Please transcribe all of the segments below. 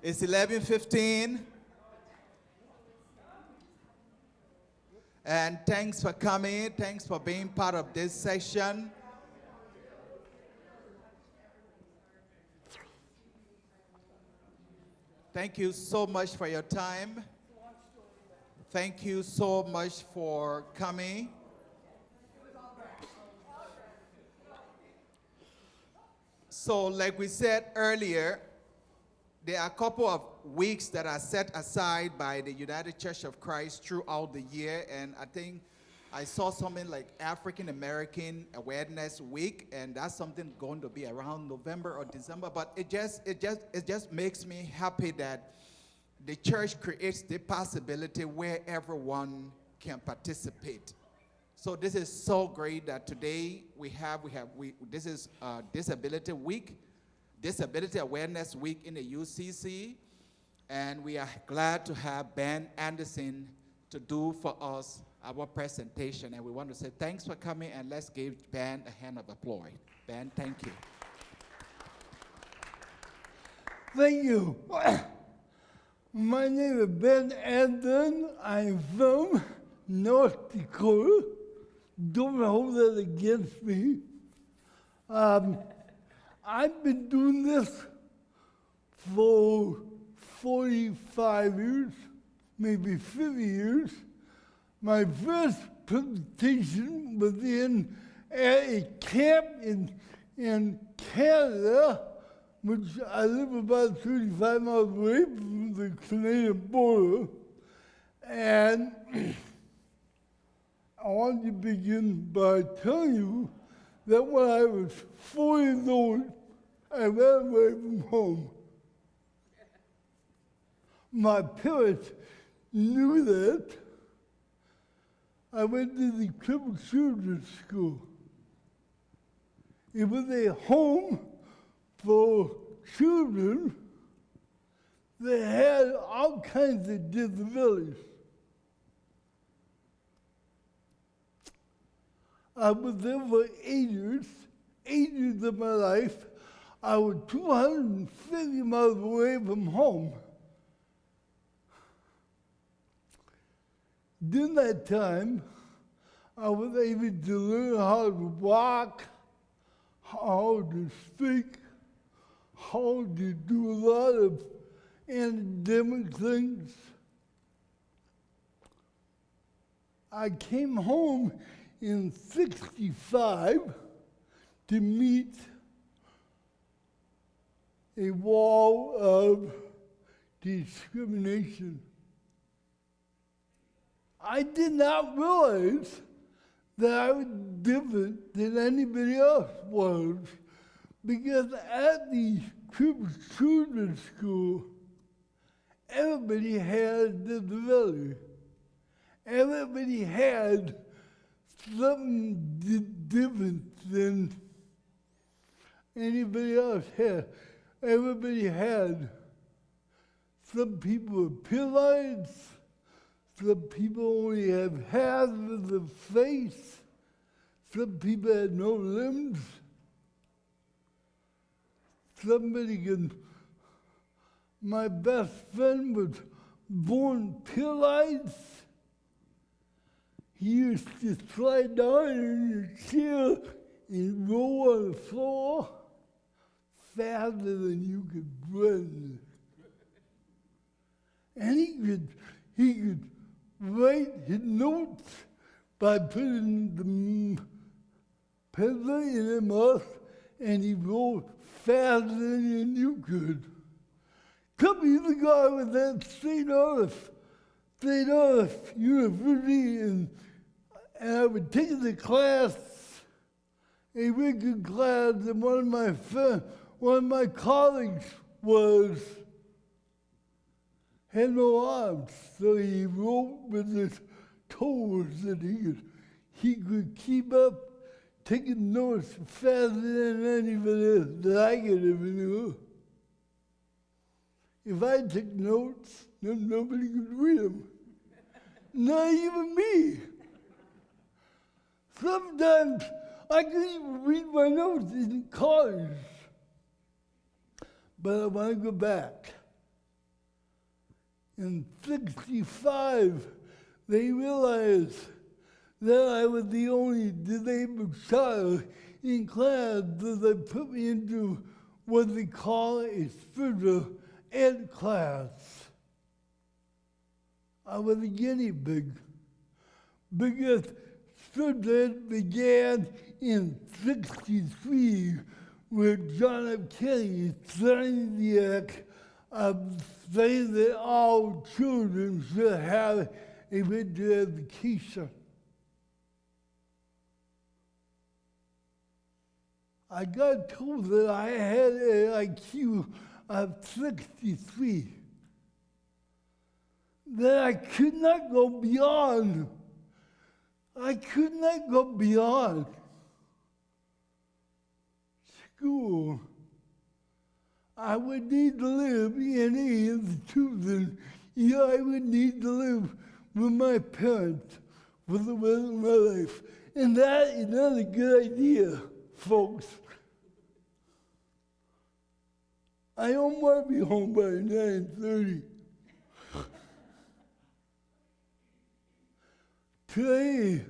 It's 11:15. And thanks for coming. Thanks for being part of this session. Thank you so much for your time. Thank you so much for coming. So like we said earlier, there are a couple of weeks that are set aside by the United Church of Christ throughout the year, and I think I saw something like African American Awareness Week, and that's something going to be around November or December. But it just makes me happy that the church creates the possibility where everyone can participate. So this is so great that today this is Disability Week, Disability Awareness Week in the UCC, and we are glad to have Ben Anderson to do for us our presentation. And we want to say thanks for coming, and let's give Ben a hand of applause. Ben, thank you. Thank you. My name is Ben Anderson. I'm from North Dakota. Don't hold that against me. I've been doing this for 45 years, maybe 50 years. My first presentation was in a camp in Canada, which I live about 35 miles away from the Canadian border. And I want to begin by telling you that when I was 4 years old, I ran away from home. My parents knew that. I went to the Crippled Children's School. It was a home for children that had all kinds of disabilities. I was there for 8 years of my life. I was 250 miles away from home. During that time, I was able to learn how to walk, how to speak, how to do a lot of academic things. I came home in '65 to meet a wall of discrimination. I did not realize that I was different than anybody else was, because at the Crippled Children's School, everybody had a disability. Everybody had something different than anybody else had. Everybody had. Some people were paralyzed. Some people only have half of the face. Some people had no limbs. My best friend was born paralyzed. He used to slide down in his chair and roll on the floor faster than you could run. And he could write his notes by putting the pencil in his mouth, and he wrote faster than you could. A couple years ago, I was at St. Olaf University, and I was taking the class, a wicked class, and one of my colleagues had no arms, so he wrote with his toes, and he could keep up taking notes faster than anybody else that I could ever do. If I took notes, nobody could read them. Not even me. Sometimes I couldn't even read my notes in college. But I want to go back. In 65, they realized that I was the only disabled child in class, so they put me into what they call a special ed class. I was a guinea pig because special ed began in 63 with John F. Kennedy signing the act of saying that all children should have a right to education. I got told that I had an IQ of 63, that I could not go beyond. I could not go beyond school. I would need to live in an institution. Yeah, I would need to live with my parents for the rest of my life. And that is not a good idea, folks. I don't want to be home by 9:30. Today,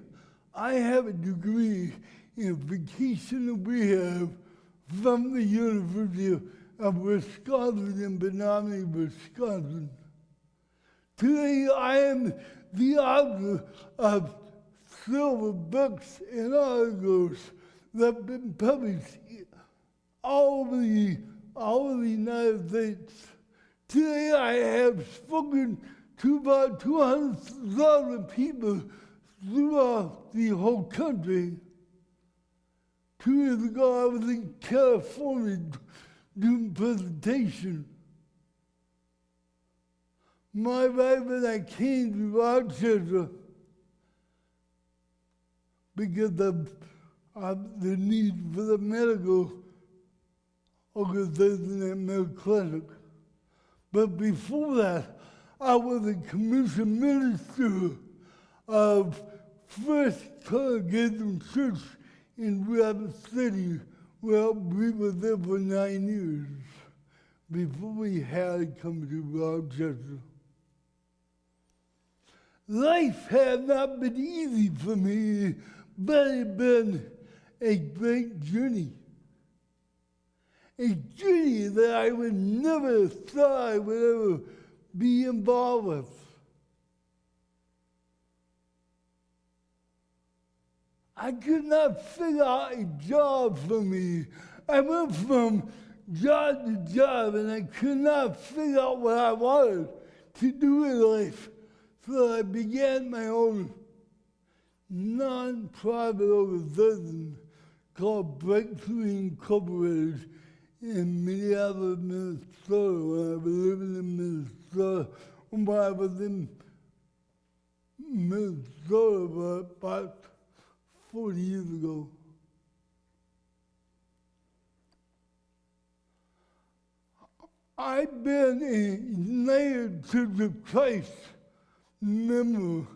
I have a degree in vocational rehab from the University of Wisconsin in Menominee, Wisconsin. Today, I am the author of several books and articles that have been published all over the United States. Today, I have spoken to about 200,000 people throughout the whole country. 2 years ago, I was in California doing presentation. My wife and I came to Rochester because of the need for the medical organization at Mayo Clinic. But before that, I was a commissioned minister of First Congregational Church in Rapid City. Well, we were there for 9 years before we had come to Rochester. Life had not been easy for me, but it had been a great journey. A journey that I would never have thought I would ever be involved with. I could not figure out a job for me. I went from job to job and I could not figure out what I wanted to do in life. So I began my own non-profit organization called Breakthrough Incorporated in Minneapolis, Minnesota, when I was living in Minnesota. When I was in Minnesota about 40 years ago. I've been a United Church of Christ member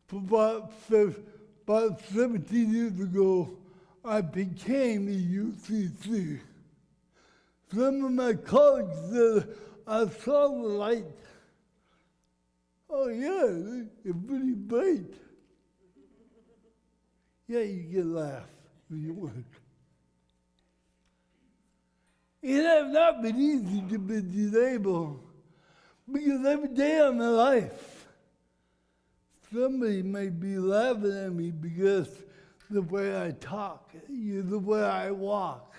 for about 17 years ago. I became a UCC. Some of my colleagues said, I saw the light. Oh yeah, it's pretty bright. Yeah, you can laugh when you want. It has not been easy to be disabled because every day of my life, somebody may be laughing at me because the way I talk, the way I walk.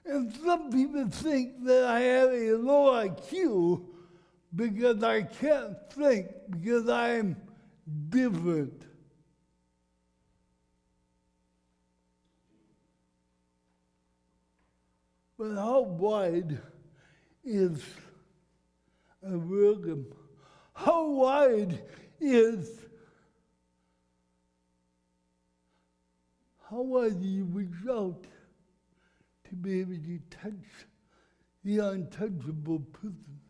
And some people think that I have a low IQ because I can't think, because I am different. But how wide is a welcome? How wide do you reach out to be able to touch the untouchable person?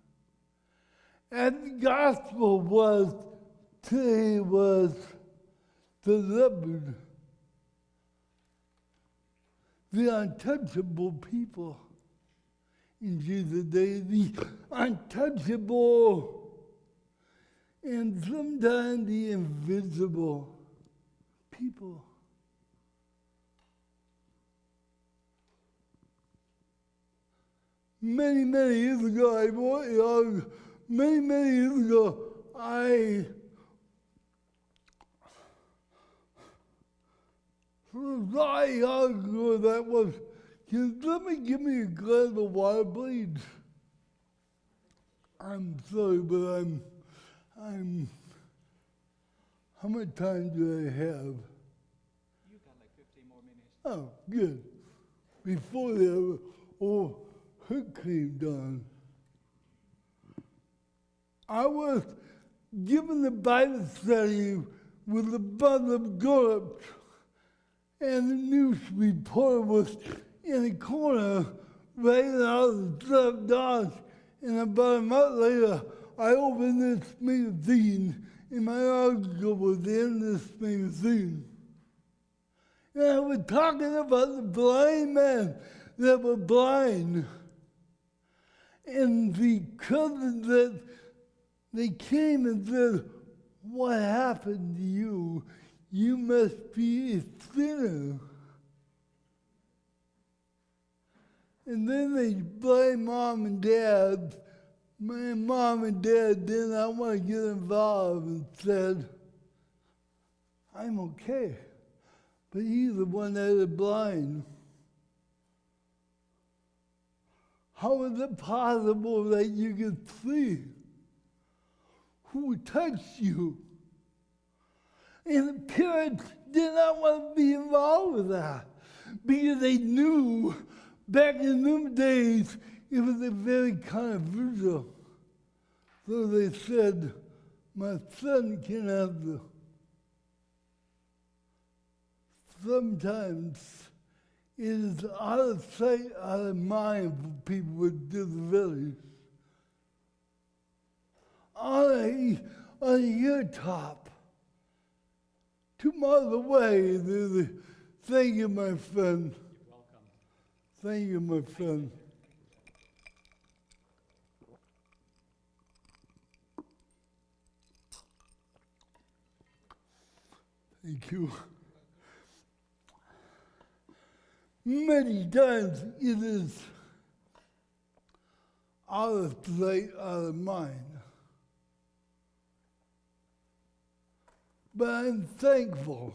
And the gospel today was delivered. The untouchable people in Jesus' name, the untouchable, and sometimes the invisible people. Many years ago, many years ago, I that was, let me give me a glass of water, please. I'm sorry, but I'm, how much time do I have? You got like 15 more minutes. Oh, good. Before the hook came down, I was given the Bible study with the bottle of Gulp, and the news reporter was in a corner writing out the stuff down. And about a month later, I opened this magazine, and my article was in this magazine. And I was talking about the blind men that were blind. And the cousins that they came and said, "What happened to you? You must be a sinner." And then they blamed mom and dad. My mom and dad did not want to get involved and said, "I'm okay." But he's the one that is blind. How is it possible that you can see? Who touched you? And the parents did not want to be involved with that because they knew back in them days it was a very controversial. So they said, "My son can have the." Sometimes it is out of sight, out of mind for people with disabilities. On a hilltop, 2 miles away, there's a, thank you, my friend. You're welcome. Thank you, my friend. Thank you. Many times it is out of sight, out of mind. But I'm thankful.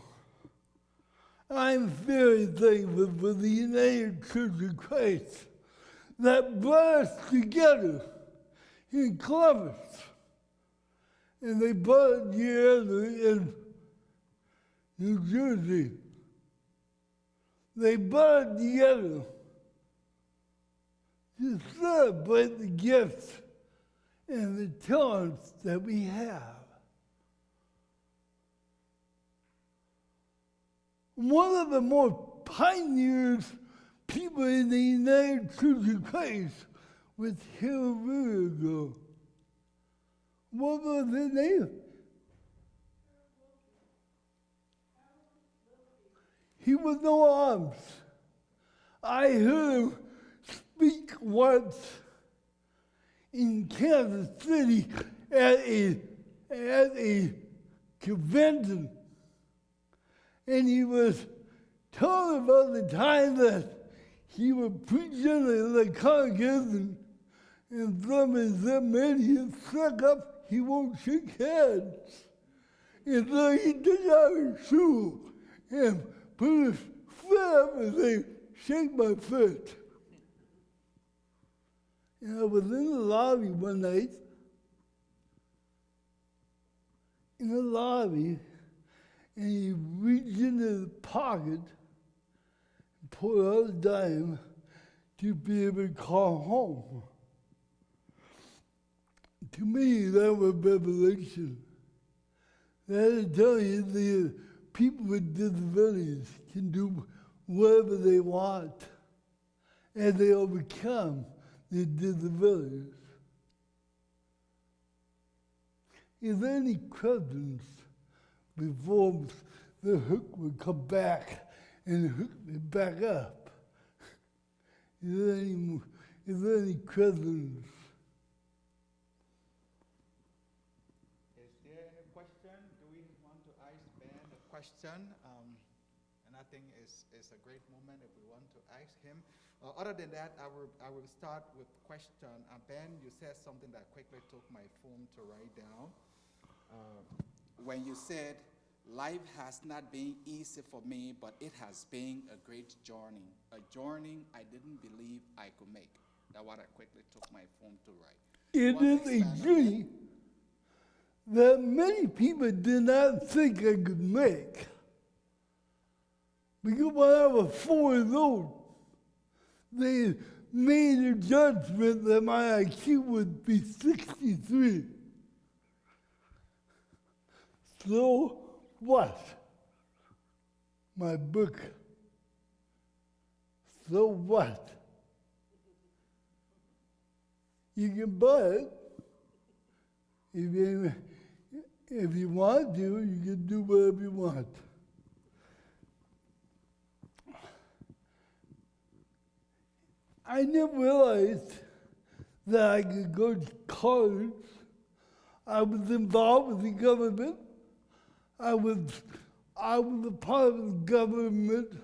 I'm very thankful for the United Church of Christ that brought us together in Columbus. And they brought it together in New Jersey. They brought it together to celebrate the gifts and the talents that we have. One of the more pioneers people in the United Church of Christ was here a year ago. What was his name? He was no arms. I heard him speak once in Kansas City at a convention. And he was telling about the time that he was preaching in the congregation, and somebody said, "Man, he's stuck up, he won't shake hands." And so he took out his shoe and put his foot up and said, "Shake my foot." And I was in the lobby one night, in the lobby, and he reached into the pocket and pulled out a dime to be able to call home. To me, that was revelation. That tell you the people with disabilities can do whatever they want, and they overcome their disabilities. Is there any questions before the hook would come back and hook me back up? Is Is there any questions? Is there any question? Do we want to ask Ben a question? And I think it's a great moment if we want to ask him. Other than that, I will start with question. Ben, you said something that quickly took my phone to write down. When you said, life has not been easy for me, but it has been a great journey. A journey I didn't believe I could make. That's what I quickly took my phone to write. It is a journey that many people did not think I could make. Because when I was 4 years old, they made a judgment that my IQ would be 63. So what? My book. So what? You can buy it. If you want to, you can do whatever you want. I never realized that I could go to college. I was involved with the government. I was a part of the government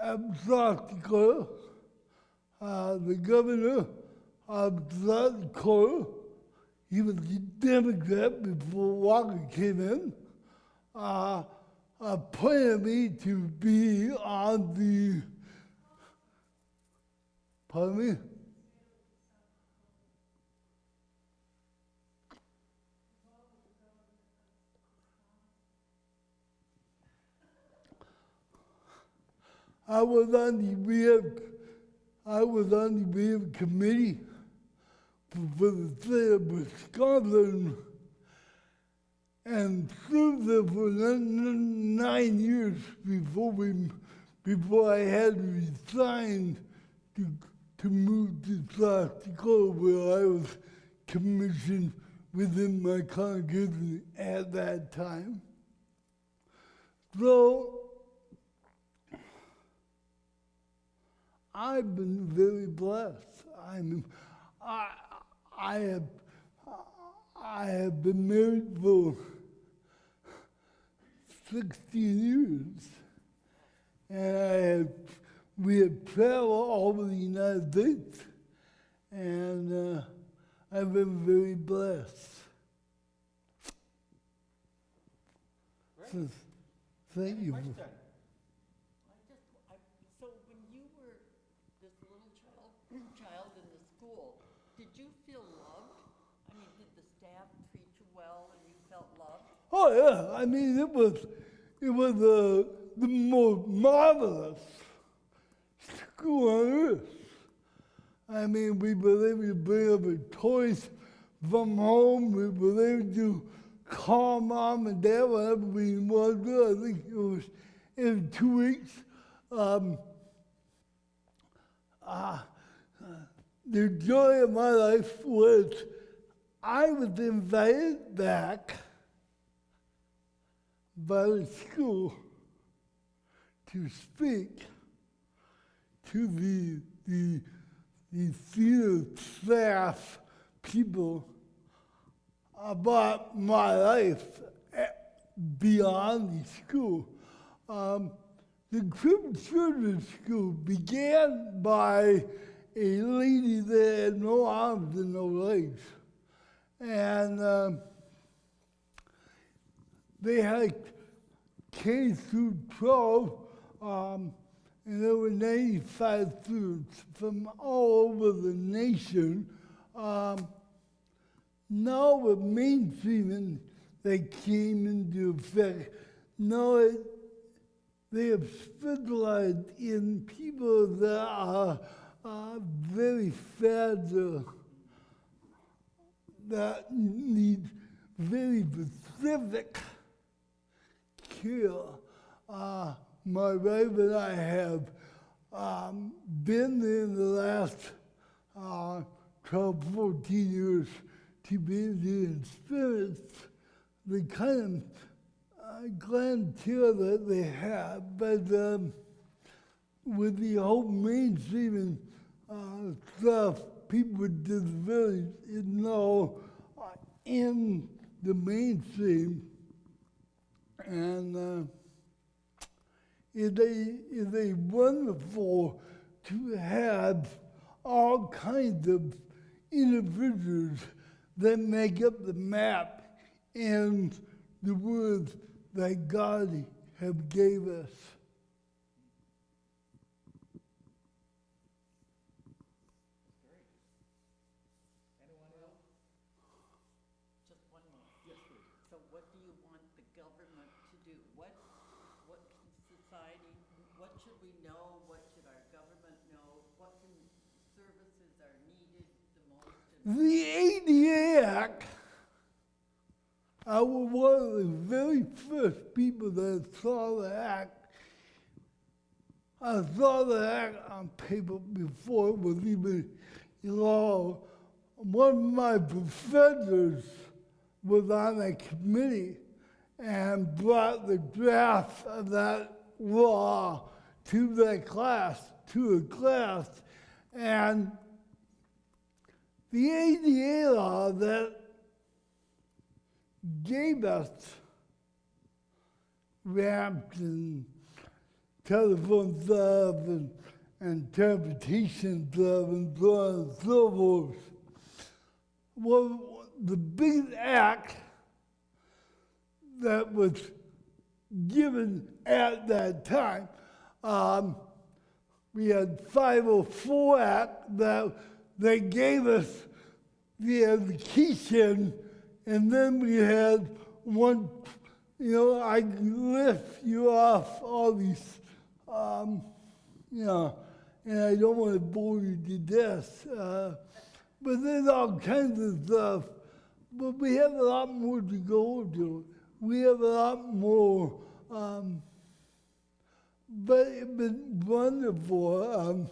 at South Dakota. The governor of South Dakota, he was a Democrat before Walker came in, appointed me to be on the, pardon me? I was on the rehab committee for the state of Wisconsin, and served there for 9 years before I had to resign to move to South Dakota, where I was commissioned within my congregation at that time. So I've been very blessed. I have been married for 16 years, and we have traveled all over the United States, and I've been very blessed. Great. Thank you. Question? So when you were this little child in the school, did you feel loved? I mean, did the staff treat you well and you felt loved? Oh yeah, I mean it was the most marvelous school on earth. I mean, we were able to bring up our toys from home. We were able to call mom and dad whenever we wanted to. I think it was every 2 weeks. The joy of my life was I was invited back by the school to speak to the senior staff people about my life beyond the school. The Christian Children's School began by a lady that had no arms and no legs. And they had K through 12, and there were 95 students from all over the nation. Now with mainstreaming that came into effect, now they have specialized in people that are very fragile, that need very specific care. My wife and I have been there in the last 12, 14 years to be able to experience the kind of clientele that they have. But with the whole mainstreaming, stuff people with disabilities is now in the mainstream, and it is wonderful to have all kinds of individuals that make up the map and the words that God have gave us. Just one more. Yes, please. So what do you want the government to do? What can society, what should we know? What should our government know? What services are needed the most? The ADA Act, I was one of the very first people that saw the act. I saw the act on paper before it was even law. One of my professors was on a committee and brought the draft of that law to a class, and the ADA law that gave us ramps and telephone stuff and interpretation stuff and so on and so forth. Well, the big act that was given at that time, we had 504 Act that they gave us the education, and then we had one, I lift you off all these, and I don't want to bore you to death, but there's all kinds of stuff. But we have a lot more to go to. We have a lot more, but it's been wonderful.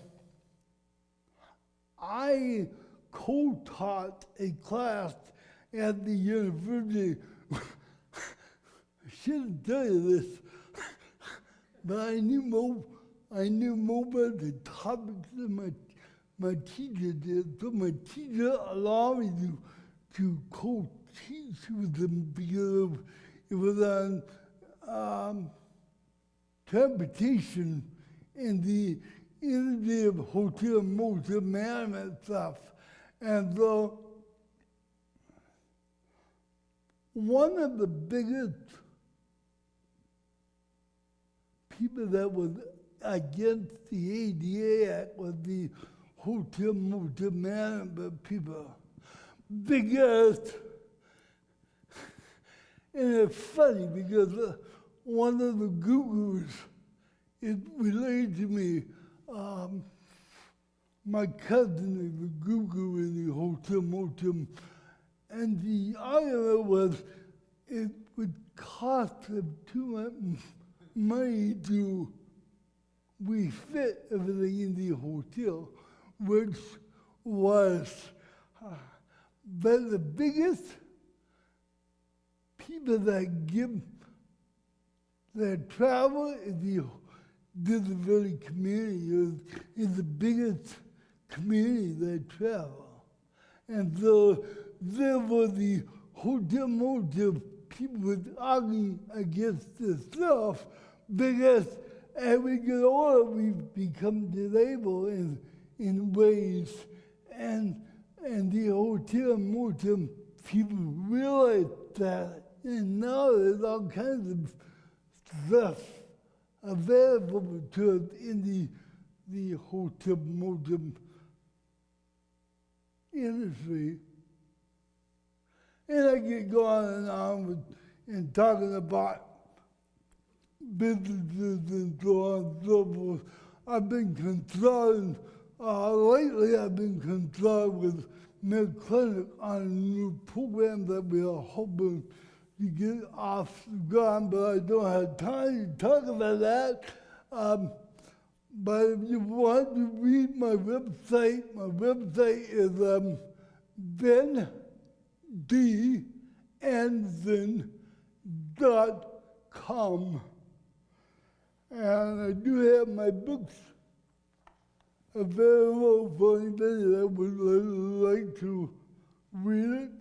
I co-taught a class at the university. I shouldn't tell you this, but I knew more about the topics than my teacher did. So my teacher allowed me to co-teach with them because it was on transportation and the innovative hotel motel management stuff. And so one of the biggest people that was against the ADA Act was the hotel motel management people. Biggest. And it's funny because one of the gurus is related to me. My cousin is a guru in the hotel motel, and the argument was it would cost them too much money to refit everything in the hotel, which was, but the biggest people that travel in the disability community is the biggest community that travel. And so there were the hotel motel people would argue against this stuff because as we get older, we become disabled in ways, and the hotel motel people realize that, and now there's all kinds of stuff available to us in the hotel motel industry. And I get going on and talking about businesses and so on and so forth. I've been concerned, lately I've been concerned with Mayo Clinic on a new program that we are hoping to get off the ground, but I don't have time to talk about that. But if you want to read my website is BenDAnson.com. And I do have my books a very funny thing. I would like to read it.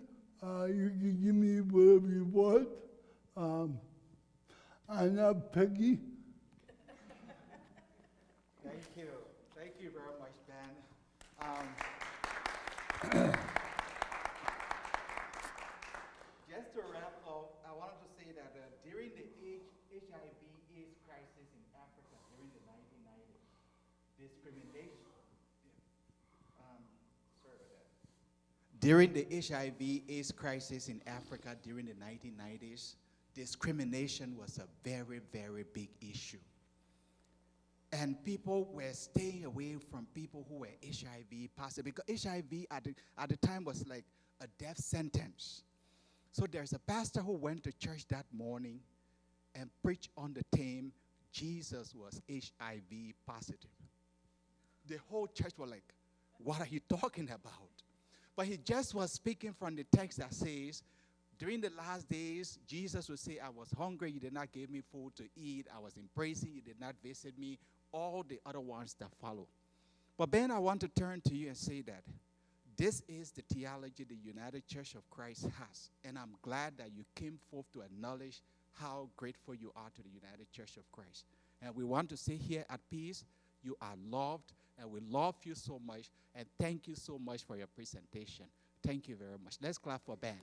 You can give me whatever you want. I'm not picky. Thank you. Thank you very much, Ben. Just to wrap up, I wanted to say that during the HIV/AIDS crisis in Africa during the 1990s, discrimination. Sorry about that. During the HIV/AIDS crisis in Africa during the 1990s, discrimination was a very, very big issue. And people were staying away from people who were HIV positive because HIV at the time was like a death sentence. So there's a pastor who went to church that morning and preached on the theme, Jesus was HIV positive. The whole church was like, what are you talking about? But he just was speaking from the text that says, during the last days, Jesus would say, I was hungry, you did not give me food to eat. I was in prison, you did not visit me. All the other ones that follow. But Ben, I want to turn to you and say that this is the theology the United Church of Christ has. And I'm glad that you came forth to acknowledge how grateful you are to the United Church of Christ. And we want to say here at Peace, you are loved, and we love you so much. And thank you so much for your presentation. Thank you very much. Let's clap for Ben.